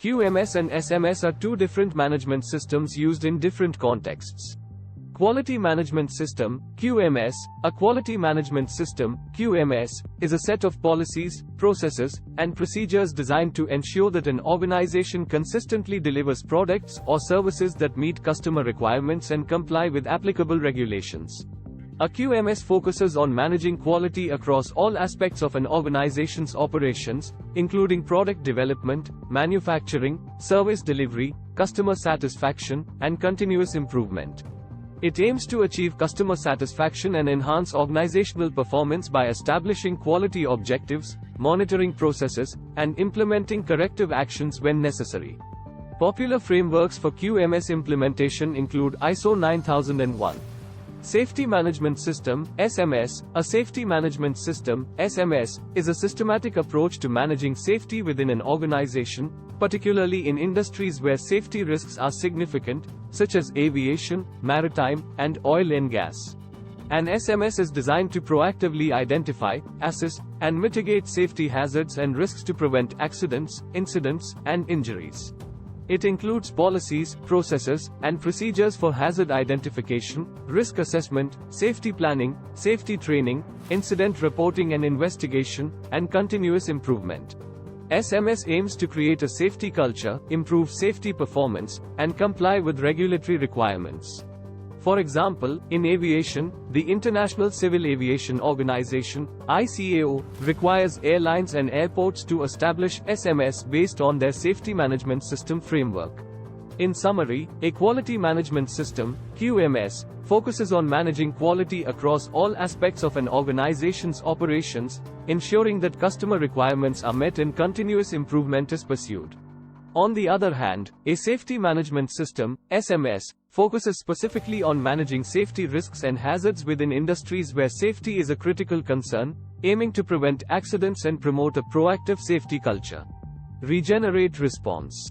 QMS and SMS are two different management systems used in different contexts. Quality Management System, QMS. A quality management system, QMS, is a set of policies, processes, and procedures designed to ensure that an organization consistently delivers products or services that meet customer requirements and comply with applicable regulations. A QMS focuses on managing quality across all aspects of an organization's operations, including product development, manufacturing, service delivery, customer satisfaction, and continuous improvement. It aims to achieve customer satisfaction and enhance organizational performance by establishing quality objectives, monitoring processes, and implementing corrective actions when necessary. Popular frameworks for QMS implementation include ISO 9001. Safety Management System, SMS. A safety management system, SMS, is a systematic approach to managing safety within an organization, particularly in industries where safety risks are significant, such as aviation, maritime, and oil and gas. An SMS is designed to proactively identify, assess, and mitigate safety hazards and risks to prevent accidents, incidents, and injuries. It includes policies, processes, and procedures for hazard identification, risk assessment, safety planning, safety training, incident reporting and investigation, and continuous improvement. SMS aims to create a safety culture, improve safety performance, and comply with regulatory requirements. For example, in aviation, the International Civil Aviation Organization, ICAO, requires airlines and airports to establish SMS based on their safety management system framework. In summary, a quality management system, QMS, focuses on managing quality across all aspects of an organization's operations, ensuring that customer requirements are met and continuous improvement is pursued. On the other hand, a safety management system, SMS, focuses specifically on managing safety risks and hazards within industries where safety is a critical concern, aiming to prevent accidents and promote a proactive safety culture. Regenerate response.